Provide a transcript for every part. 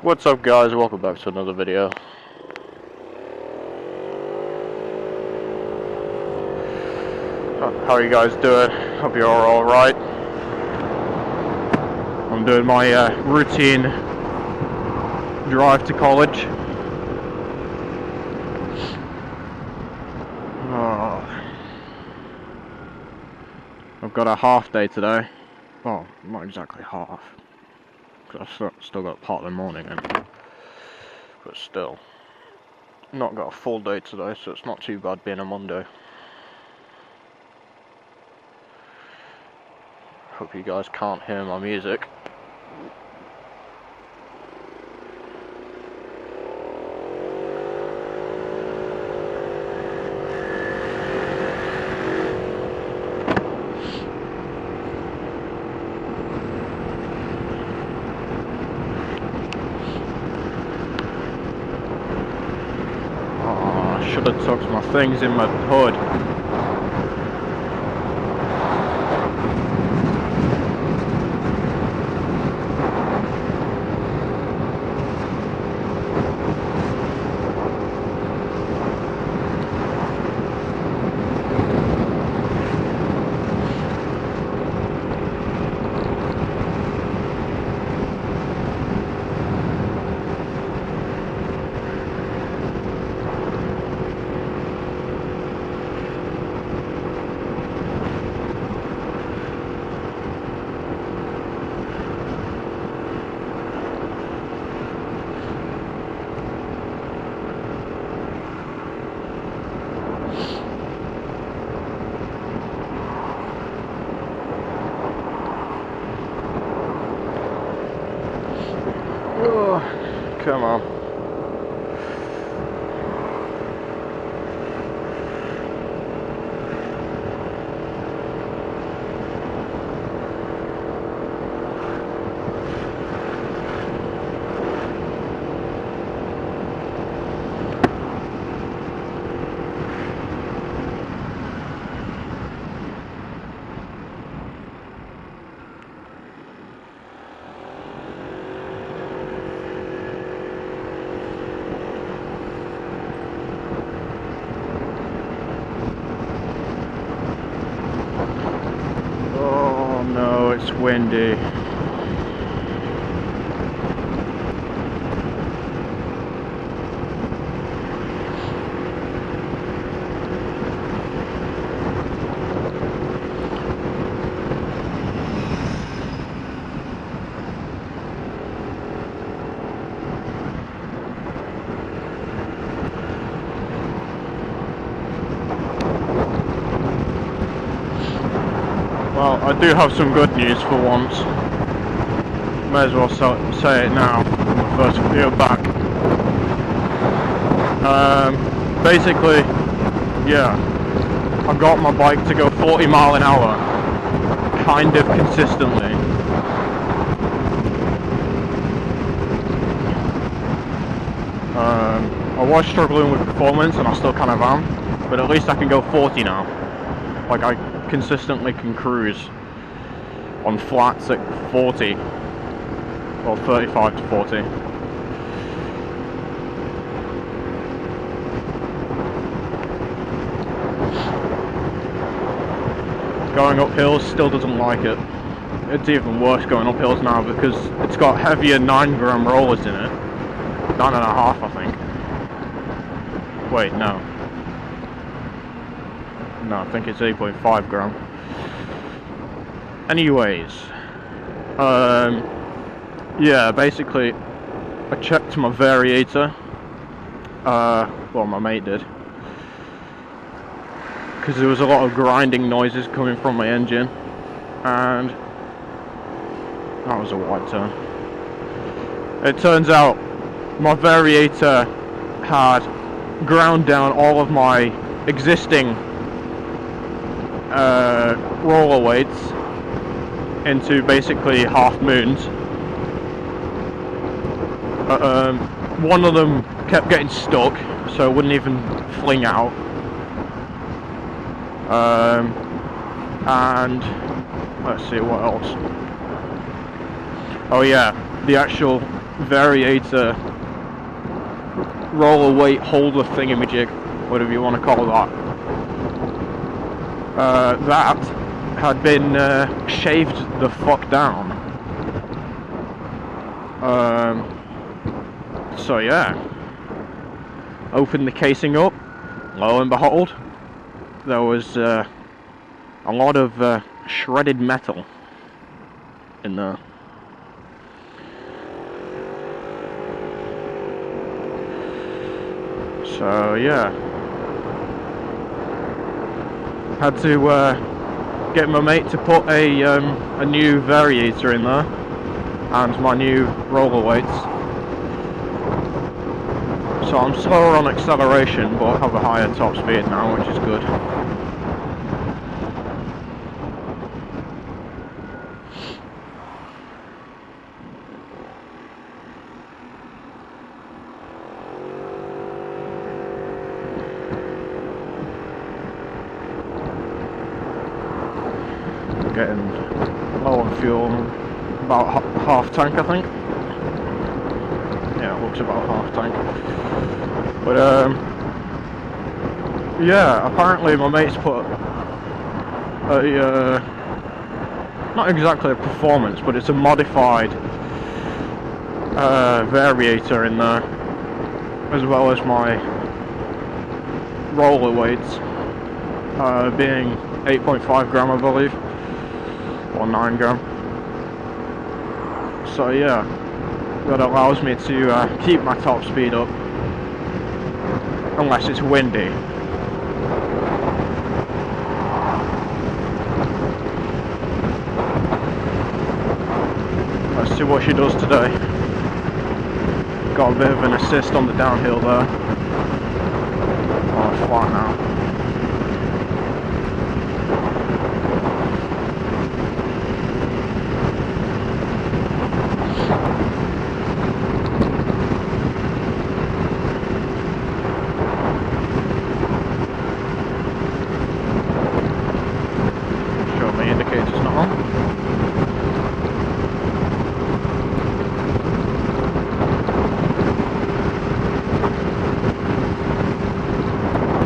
What's up, guys? Welcome back to another video. How are you guys doing? Hope you're all alright. I'm doing my routine drive to college. I've got a half day today. Well, not exactly half, because I've still got part of the morning in. But still, not got a full day today, so it's not too bad being a Monday. Hope you guys can't hear my music. I should have tucked my things in my hood. Oh, come on. Oh no, it's windy. Well, I do have some good news for once. May as well say it now, on the first video back. Basically, yeah, I got my bike to go 40 miles an hour, kind of consistently. I was struggling with performance, and I still kind of am, but at least I can go 40 now. Like, I consistently can cruise on flats at 40, or 35 to 40. Going up hills still doesn't like it. It's even worse going up hills now because it's got heavier 9-gram rollers in it. 9.5, I think. Wait, no. No, I think it's 8.5 gram. Anyways, yeah, basically, I checked my variator. Well, my mate did, because there was a lot of grinding noises coming from my engine, and that was a wide turn. It turns out my variator had ground down all of my existing roller weights into basically half moons. One of them kept getting stuck, so it wouldn't even fling out. And let's see what else. Oh yeah, the actual variator roller weight holder thingamajig, whatever you want to call that, that had been shaved the fuck down. So yeah, opened the casing up, lo and behold, there was a lot of shredded metal in there. So yeah, had to get my mate to put a new variator in there and my new roller weights. So I'm slower on acceleration, but have a higher top speed now, which is good. Getting low on fuel, about half tank I think. Yeah, it looks about half tank. But yeah, apparently my mate's put a not exactly a performance, but it's a modified variator in there, as well as my roller weights, being 8.5 gram I believe, or 9 gram. So yeah, that allows me to keep my top speed up, unless it's windy. Let's see what she does today. Got a bit of an assist on the downhill there. Oh, it's flat now.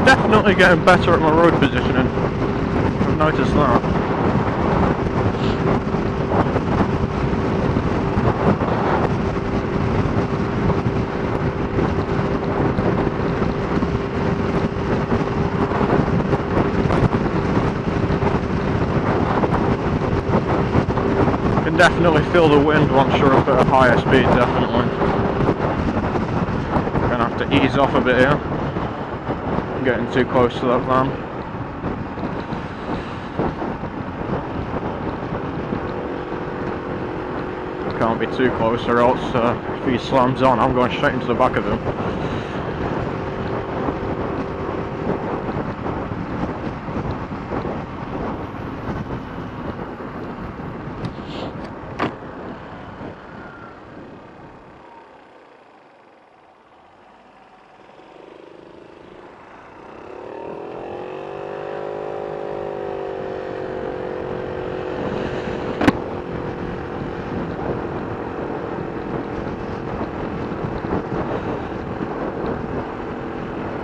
Definitely getting better at my road positioning. I've noticed that. Can definitely feel the wind once you're up at a higher speed, definitely. Gonna have to ease off a bit here. Getting too close to that van. Can't be too close, or else if he slams on, I'm going straight into the back of him.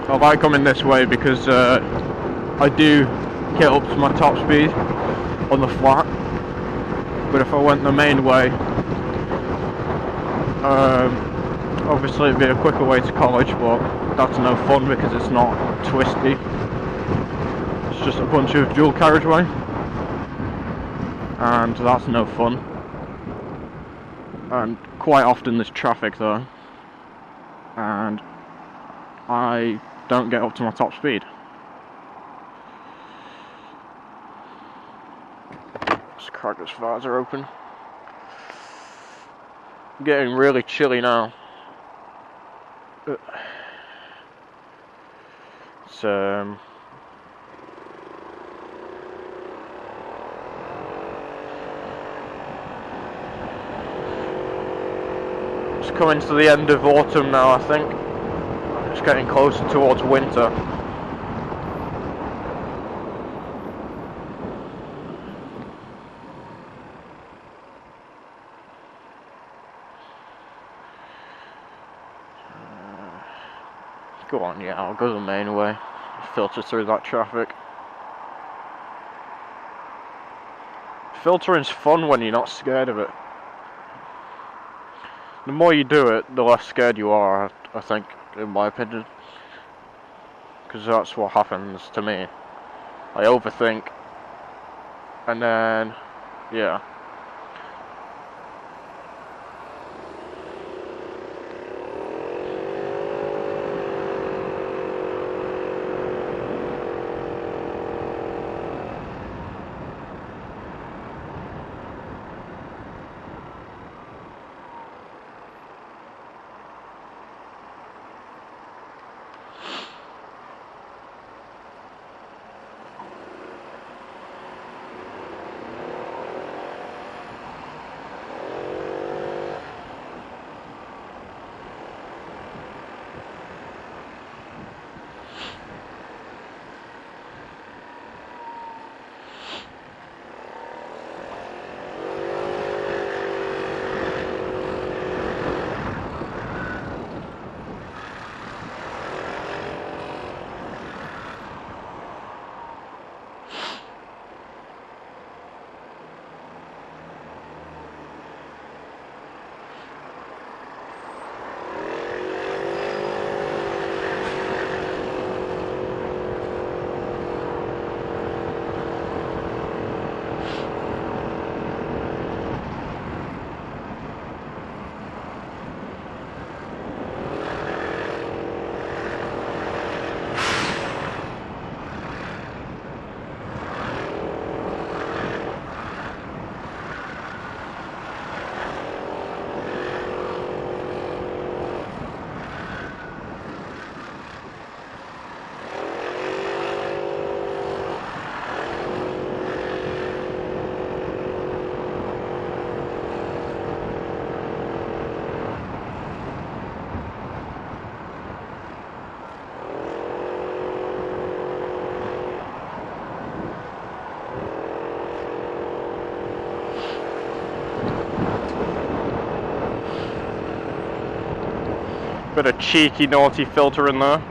I like coming this way because I do get up to my top speed on the flat, but if I went the main way, obviously it'd be a quicker way to college, but that's no fun because it's not twisty. It's just a bunch of dual carriageway, and that's no fun. And quite often there's traffic there, and I don't get up to my top speed. Let's crack this visor open. Getting really chilly now. It's coming to the end of autumn now, I think. It's getting closer towards winter. Go on, yeah, I'll go the main way. Filter through that traffic. Filtering's fun when you're not scared of it. The more you do it, the less scared you are, I think, in my opinion. Because that's what happens to me. I overthink. And then, yeah. Bit of cheeky, naughty filter in there.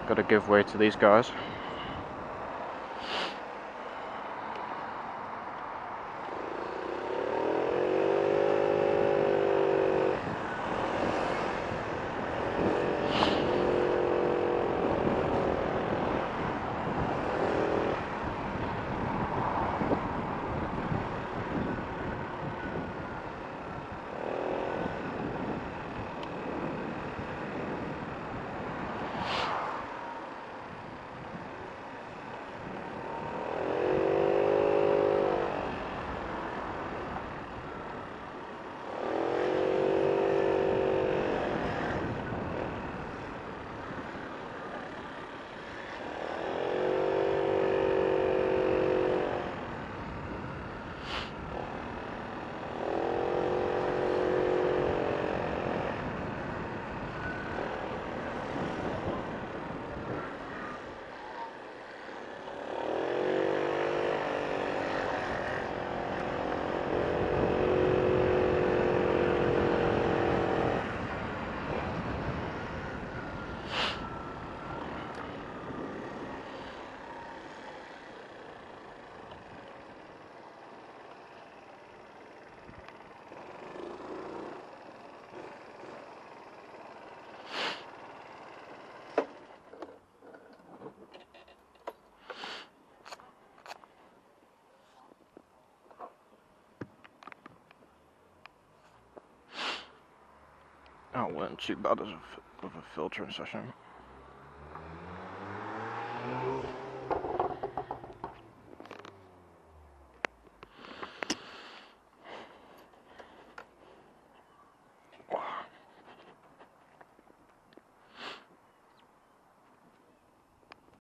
Gotta give way to these guys. That wasn't too bad of a filtering session.